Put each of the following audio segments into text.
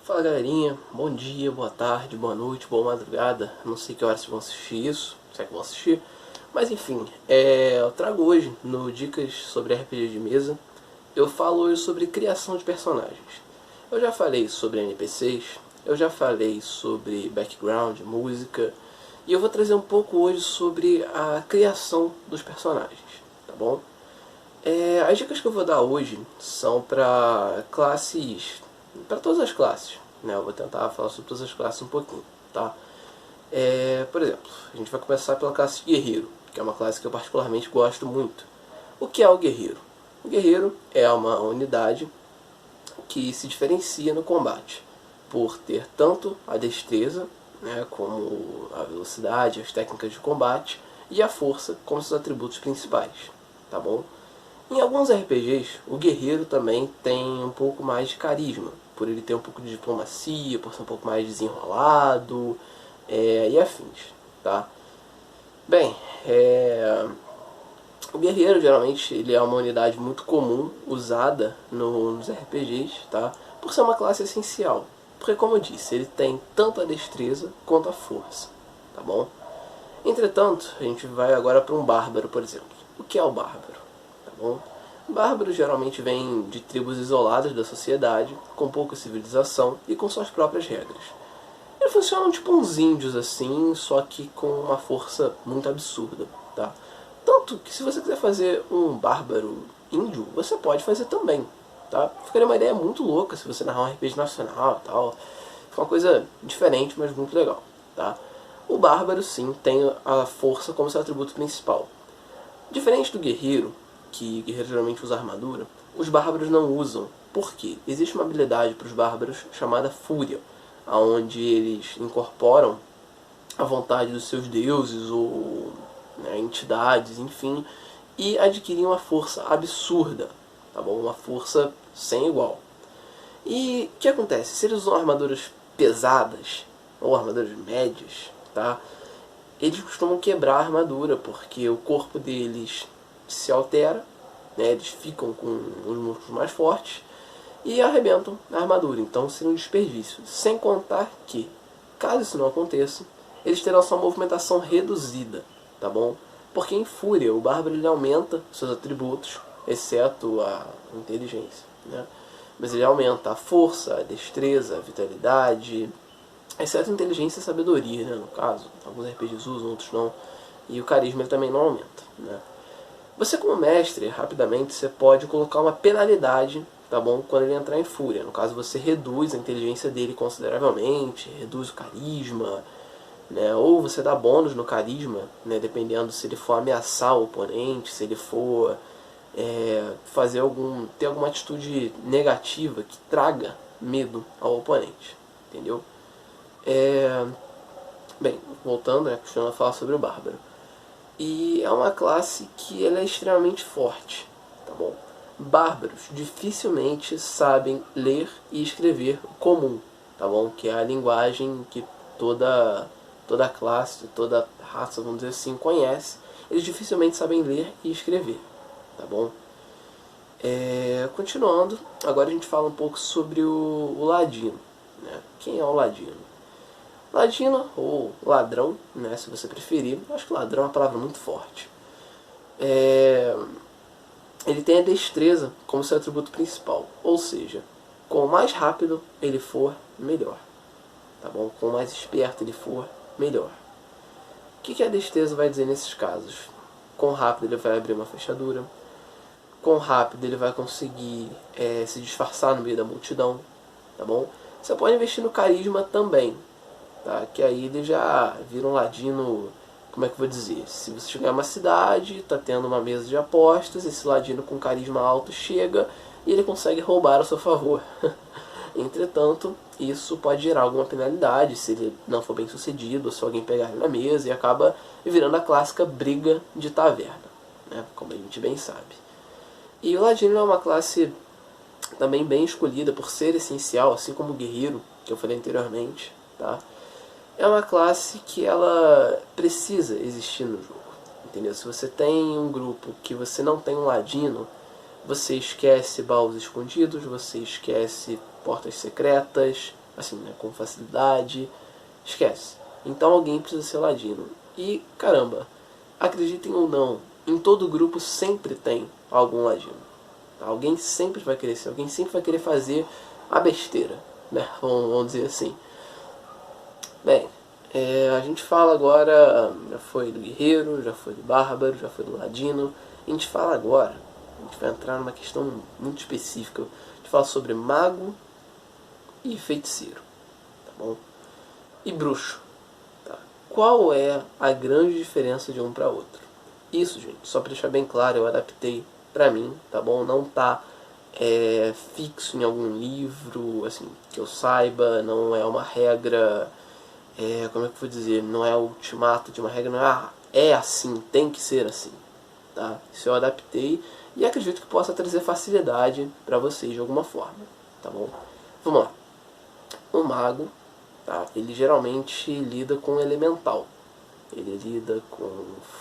Fala galerinha, bom dia, boa tarde, boa noite, boa madrugada. Não sei que horas vocês vão assistir isso, se é que vão assistir. Mas enfim, eu trago hoje no Dicas sobre RPG de Mesa. Eu falo hoje sobre criação de personagens. Eu já falei sobre NPCs, eu já falei sobre background, música. E eu vou trazer um pouco hoje sobre a criação dos personagens, tá bom? As dicas que eu vou dar hoje são para classes, para todas as classes, né? Eu vou tentar falar sobre todas as classes um pouquinho, tá? Por exemplo, a gente vai começar pela classe guerreiro, que é uma classe que eu particularmente gosto muito. O que é o guerreiro? O guerreiro é uma unidade que se diferencia no combate por ter tanto a destreza, né, como a velocidade, as técnicas de combate e a força como seus atributos principais, tá bom? Em alguns RPGs, o guerreiro também tem um pouco mais de carisma, por ele ter um pouco de diplomacia, por ser um pouco mais desenrolado e afins, tá? Bem, o guerreiro geralmente ele é uma unidade muito comum usada nos RPGs, tá? Por ser uma classe essencial, porque como eu disse, ele tem tanto a destreza quanto a força, tá bom? Entretanto, a gente vai agora para um bárbaro, por exemplo. O que é o bárbaro? Tá bom? Bárbaros geralmente vêm de tribos isoladas da sociedade, com pouca civilização e com suas próprias regras. Eles funcionam tipo uns índios assim, só que com uma força muito absurda, tá? Tanto que se você quiser fazer um bárbaro índio, você pode fazer também, tá? Ficaria uma ideia muito louca se você narrar um RPG nacional e tal. Fica uma coisa diferente, mas muito legal, tá? O bárbaro sim tem a força como seu atributo principal. Diferente do guerreiro, que o guerreiro geralmente usa armadura, os bárbaros não usam. Por quê? Existe uma habilidade para os bárbaros chamada Fúria, onde eles incorporam a vontade dos seus deuses ou entidades, enfim, e adquirem uma força absurda, tá bom? Uma força sem igual. E o que acontece? Se eles usam armaduras pesadas ou armaduras médias, tá? Eles costumam quebrar a armadura, porque o corpo deles se altera, né? Eles ficam com os músculos mais fortes e arrebentam a armadura. Então seria um desperdício. Sem contar que, caso isso não aconteça, eles terão sua movimentação reduzida, tá bom? Porque em Fúria, o Bárbaro ele aumenta seus atributos, exceto a inteligência, né? Mas ele aumenta a força, a destreza, a vitalidade, exceto a inteligência e a sabedoria, né, no caso. Alguns RPGs usam, outros não. E o carisma ele também não aumenta, né? Você como mestre, rapidamente, você pode colocar uma penalidade, tá bom? Quando ele entrar em fúria. No caso, você reduz a inteligência dele consideravelmente, reduz o carisma, né? Ou você dá bônus no carisma, né? Dependendo se ele for ameaçar o oponente, se ele for ter alguma atitude negativa que traga medo ao oponente, entendeu? Bem, voltando, né, continuando a falar sobre o Bárbaro. E é uma classe que ela é extremamente forte, tá bom? Bárbaros dificilmente sabem ler e escrever o comum, tá bom? Que é a linguagem que toda classe, toda raça, vamos dizer assim, conhece. Eles dificilmente sabem ler e escrever, tá bom? Continuando, agora a gente fala um pouco sobre o Ladino, né? Quem é o Ladino? Ladino, ou ladrão, né, se você preferir. Acho que ladrão é uma palavra muito forte. Ele tem a destreza como seu atributo principal. Ou seja, quanto mais rápido ele for, melhor. Tá bom? Quanto mais esperto ele for, melhor. O que a destreza vai dizer nesses casos? Quão rápido ele vai abrir uma fechadura. Quão rápido ele vai conseguir se disfarçar no meio da multidão. Tá bom? Você pode investir no carisma também. Tá? Que aí ele já vira um ladino, como é que eu vou dizer? Se você chegar em uma cidade, tá tendo uma mesa de apostas, esse ladino com carisma alto chega e ele consegue roubar a seu favor. Entretanto, isso pode gerar alguma penalidade se ele não for bem sucedido, ou se alguém pegar ele na mesa, e acaba virando a clássica briga de taverna, né? Como a gente bem sabe. E o ladino é uma classe também bem escolhida por ser essencial, assim como o guerreiro, que eu falei anteriormente, tá? É uma classe que ela precisa existir no jogo, entendeu? Se você tem um grupo que você não tem um ladino, você esquece baús escondidos, você esquece portas secretas, assim, né, com facilidade, esquece. Então alguém precisa ser ladino. E, caramba, acreditem ou não, em todo grupo sempre tem algum ladino. Tá? Alguém sempre vai querer ser, alguém sempre vai querer fazer a besteira, né? Vamos dizer assim. Bem, a gente fala agora, já foi do guerreiro, já foi do bárbaro, já foi do ladino. A gente fala agora, a gente vai entrar numa questão muito específica. A gente fala sobre mago e feiticeiro, tá bom? E bruxo, tá? Qual é a grande diferença de um para outro? Isso, gente, só para deixar bem claro, eu adaptei pra mim, tá bom? Não tá fixo em algum livro, assim, que eu saiba, não é uma regra, como é que eu vou dizer, não é o ultimato de uma regra, não é, é assim, tem que ser assim, tá? Isso eu adaptei e acredito que possa trazer facilidade pra vocês de alguma forma, tá bom? Vamos lá. O mago, tá? Ele geralmente lida com elemental. Ele lida com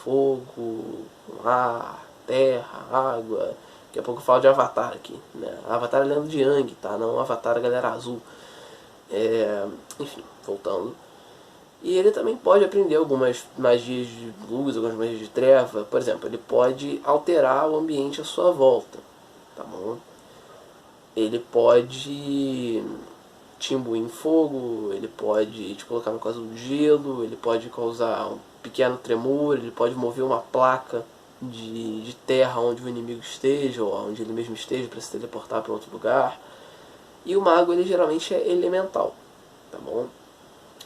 fogo, com ar, terra, água. Daqui a pouco eu falo de Avatar aqui, né? Avatar é lendo de Yang, tá? Não Avatar a galera azul. Enfim, voltando. E ele também pode aprender algumas magias de luz, algumas magias de treva. Por exemplo, ele pode alterar o ambiente à sua volta, tá bom? Ele pode te imbuir em fogo, ele pode te colocar no caso do gelo, ele pode causar um pequeno tremor, ele pode mover uma placa de terra onde o inimigo esteja, ou onde ele mesmo esteja, para se teleportar para outro lugar. E o mago, ele geralmente é elemental, tá bom?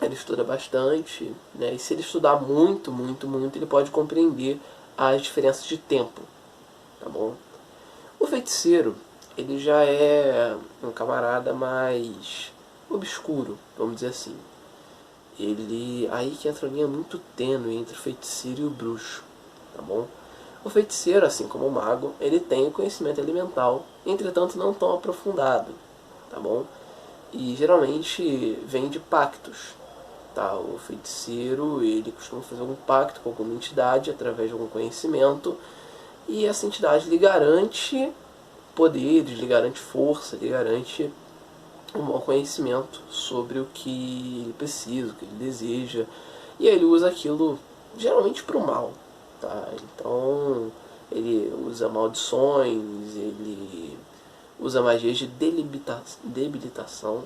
Ele estuda bastante, né? E se ele estudar muito, muito, muito, ele pode compreender as diferenças de tempo, tá bom? O feiticeiro, ele já é um camarada mais obscuro, vamos dizer assim. Ele aí que entra uma linha muito tênue entre o feiticeiro e o bruxo, tá bom? O feiticeiro, assim como o mago, ele tem o conhecimento elemental, entretanto não tão aprofundado, tá bom? E geralmente vem de pactos, tá? O feiticeiro, ele costuma fazer algum pacto com alguma entidade através de algum conhecimento, e essa entidade lhe garante poderes, lhe garante força, lhe garante um bom conhecimento sobre o que ele precisa, o que ele deseja, e aí ele usa aquilo geralmente para o mal, tá? Então ele usa maldições, ele usa magias de debilitação, debilitação,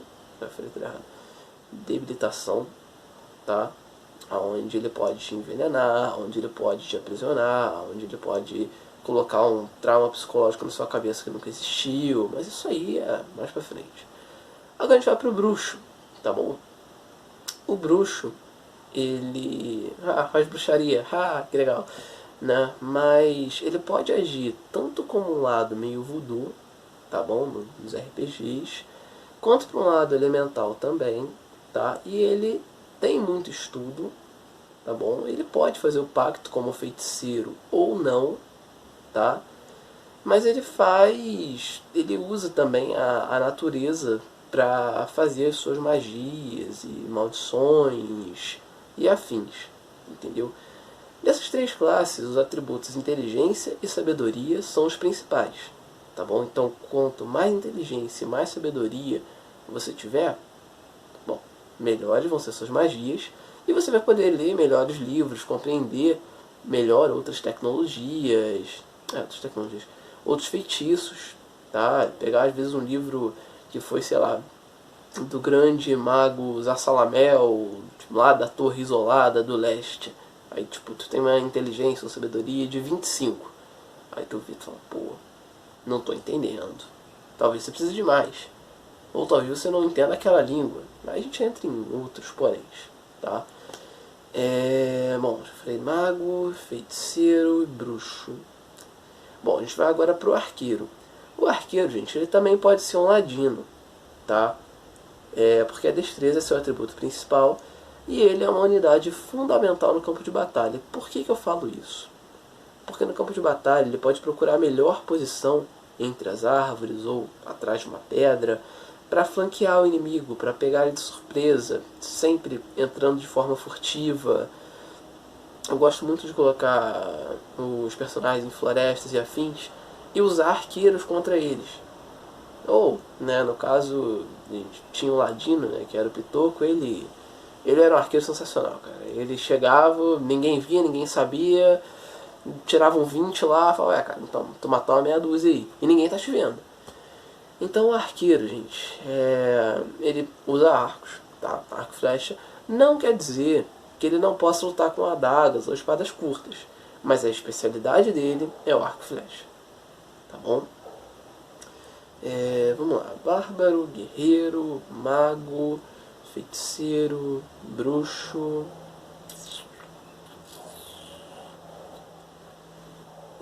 tá? Onde ele pode te envenenar, onde ele pode te aprisionar, onde ele pode colocar um trauma psicológico na sua cabeça que nunca existiu, mas isso aí é mais pra frente. Agora a gente vai pro bruxo, tá bom? O bruxo, ele faz bruxaria, que legal, né? Mas ele pode agir tanto como um lado meio voodoo, tá bom? Nos RPGs, quanto para um lado elemental também, tá? E ele tem muito estudo, tá bom? Ele pode fazer o pacto como feiticeiro ou não, tá? Mas ele usa também a natureza para fazer as suas magias e maldições e afins, entendeu? Dessas três classes, os atributos inteligência e sabedoria são os principais, tá bom? Então, quanto mais inteligência e mais sabedoria você tiver, bom, melhores vão ser suas magias e você vai poder ler melhores livros, compreender melhor outros feitiços, tá? Pegar às vezes um livro que foi, sei lá, do grande mago Zassalamel, lá da Torre Isolada do Leste. Aí, tipo, tu tem uma inteligência ou sabedoria de 25. Aí tu vê e fala, pô, não tô entendendo. Talvez você precise de mais. Ou talvez você não entenda aquela língua. Aí a gente entra em outros poréns, tá? Bom, já falei mago, feiticeiro e bruxo. Bom, a gente vai agora pro arqueiro. O arqueiro, gente, ele também pode ser um ladino, tá? Porque a destreza é seu atributo principal e ele é uma unidade fundamental no campo de batalha. Por que eu falo isso? Porque no campo de batalha ele pode procurar a melhor posição entre as árvores ou atrás de uma pedra para flanquear o inimigo, para pegar ele de surpresa, sempre entrando de forma furtiva. Eu gosto muito de colocar os personagens em florestas e afins e usar arqueiros contra eles. Ou, né, no caso, tinha o Ladino, né, que era o Pitoco, ele era um arqueiro sensacional, cara. Ele chegava, ninguém via, ninguém sabia, tirava um 20 lá, falava, cara, então, tu matou uma meia dúzia aí, e ninguém tá te vendo. Então o arqueiro, gente, ele usa arcos, tá? Arco e flecha. Não quer dizer que ele não possa lutar com adagas ou espadas curtas, mas a especialidade dele é o arco e flecha, tá bom? Vamos lá, bárbaro, guerreiro, mago, feiticeiro, bruxo.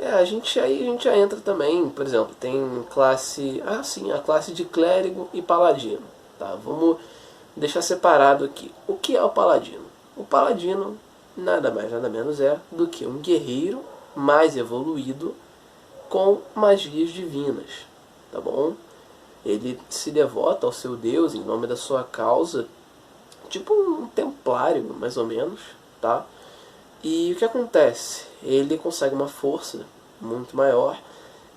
Aí a gente já entra também, por exemplo, tem classe, sim, a classe de clérigo e paladino, tá? Vamos deixar separado aqui. O que é o paladino? O paladino nada mais nada menos é do que um guerreiro mais evoluído com magias divinas, tá bom? Ele se devota ao seu deus em nome da sua causa, tipo um templário, mais ou menos, tá? E o que acontece? Ele consegue uma força muito maior.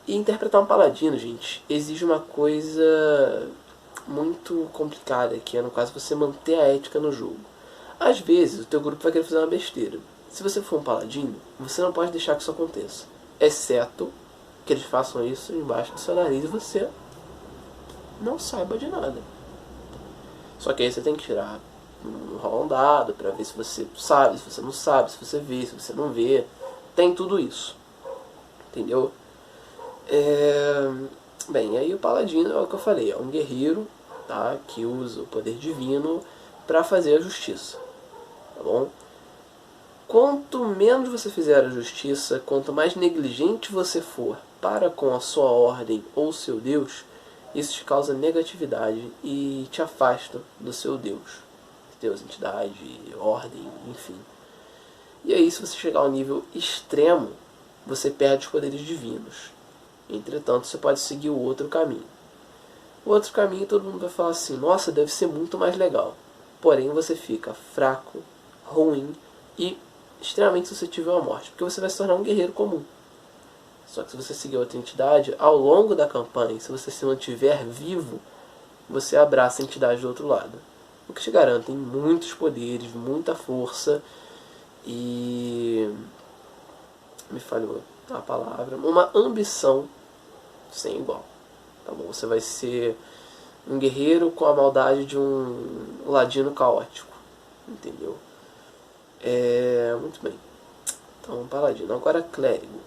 E interpretar um paladino, gente, exige uma coisa muito complicada, que é, no caso, você manter a ética no jogo. Às vezes, o teu grupo vai querer fazer uma besteira. Se você for um paladino, você não pode deixar que isso aconteça. Exceto que eles façam isso embaixo do seu nariz e você não saiba de nada. Só que aí você tem que tirar rolar um dado pra ver se você sabe, se você não sabe, se você vê, se você não vê. Tem tudo isso. Entendeu? Bem, aí o paladino é o que eu falei, é um guerreiro, tá, que usa o poder divino para fazer a justiça, tá bom? Quanto menos você fizer a justiça, quanto mais negligente você for para com a sua ordem ou seu Deus, isso te causa negatividade e te afasta do seu Deus. Deus, entidade, ordem, enfim. E aí, se você chegar ao nível extremo, você perde os poderes divinos. Entretanto, você pode seguir o outro caminho. O outro caminho, todo mundo vai falar assim, nossa, deve ser muito mais legal. Porém, você fica fraco, ruim e extremamente suscetível à morte, porque você vai se tornar um guerreiro comum. Só que se você seguir outra entidade, ao longo da campanha, se você se mantiver vivo, você abraça a entidade do outro lado. O que te garante muitos poderes, muita força e... me falhou a palavra, uma ambição sem igual, tá bom? Você vai ser um guerreiro com a maldade de um ladino caótico, entendeu? Muito bem. Então, um paladino. Agora, clérigo.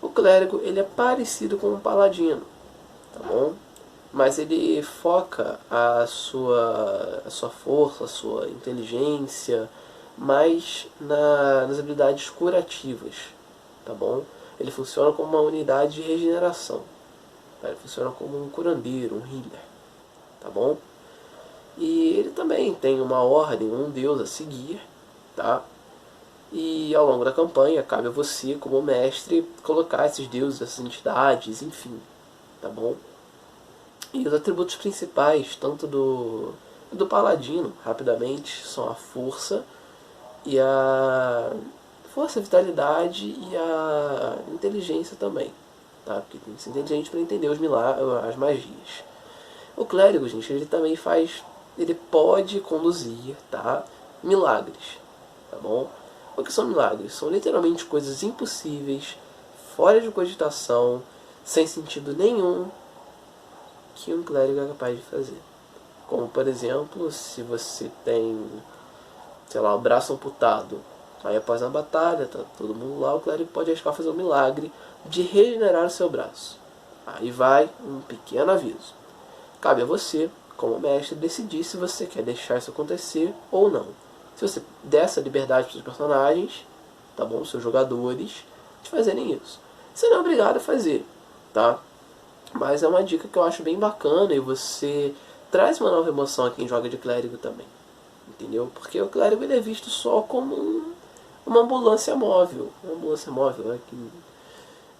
O clérigo, ele é parecido com um paladino, tá bom? Mas ele foca a sua força, a sua inteligência, mais nas habilidades curativas, tá bom? Ele funciona como uma unidade de regeneração. Tá? Ele funciona como um curandeiro, um healer, tá bom? E ele também tem uma ordem, um deus a seguir, tá? E ao longo da campanha, cabe a você, como mestre, colocar esses deuses, essas entidades, enfim, tá bom? E os atributos principais, tanto do paladino, rapidamente, são a força e a força, a vitalidade e a inteligência também, tá? Porque tem que ser inteligente para entender os as magias. O clérigo, gente, ele também ele pode conduzir, tá? Milagres, tá bom? O que são milagres? São literalmente coisas impossíveis, fora de cogitação, sem sentido nenhum, que um clérigo é capaz de fazer. Como, por exemplo, se você tem, sei lá, o braço amputado, aí após uma batalha, tá todo mundo lá, o clérigo pode arriscar fazer um milagre de regenerar o seu braço. Aí vai um pequeno aviso. Cabe a você, como mestre, decidir se você quer deixar isso acontecer ou não. Se você der essa liberdade para os personagens, tá bom? Os seus jogadores, de fazerem isso. Você não é obrigado a fazer, tá? Mas é uma dica que eu acho bem bacana e você traz uma nova emoção a quem joga de clérigo também. Entendeu? Porque o clérigo ele é visto só como uma ambulância móvel. Uma ambulância móvel, né?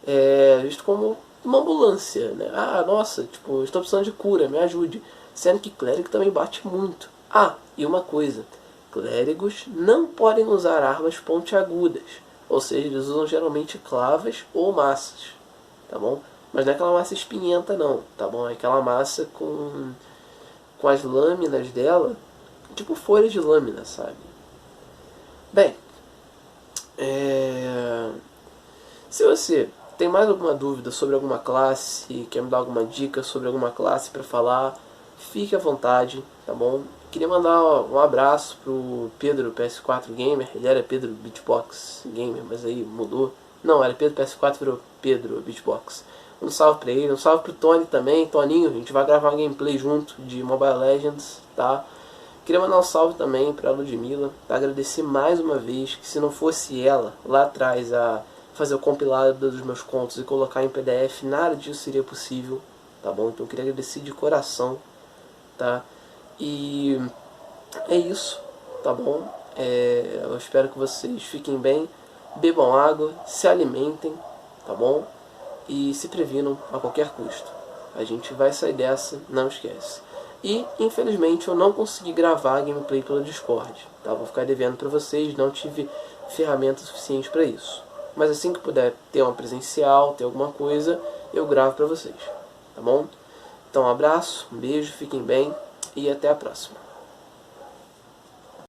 É visto como uma ambulância, né? Ah, nossa, tipo, estou precisando de cura, me ajude. Sendo que clérigo também bate muito. Ah, e uma coisa. Clérigos não podem usar armas pontiagudas. Ou seja, eles usam geralmente clavas ou massas. Tá bom? Mas não é aquela massa espinhenta não, tá bom? É aquela massa com as lâminas dela, tipo folhas de lâmina, sabe? Bem, se você tem mais alguma dúvida sobre alguma classe, quer me dar alguma dica sobre alguma classe para falar, fique à vontade, tá bom? Queria mandar um abraço pro Pedro PS4 Gamer, ele era Pedro Beatbox Gamer, mas aí mudou. Não, era Pedro PS4, virou Pedro Beatbox. Um salve pra ele, um salve pro Tony também. Toninho, a gente vai gravar uma gameplay junto de Mobile Legends, tá? Queria mandar um salve também pra Ludmilla, tá? Agradecer mais uma vez, que se não fosse ela lá atrás a fazer o compilado dos meus contos e colocar em PDF, nada disso seria possível, tá bom? Então eu queria agradecer de coração, tá? E é isso, tá bom? Eu espero que vocês fiquem bem, bebam água, se alimentem, tá bom? E se previnam a qualquer custo. A gente vai sair dessa, não esquece. E, infelizmente, eu não consegui gravar a gameplay pelo Discord, tá? Vou ficar devendo pra vocês, não tive ferramenta suficiente pra isso. Mas assim que puder ter uma presencial, ter alguma coisa, eu gravo pra vocês, tá bom? Então um abraço, um beijo, fiquem bem e até a próxima.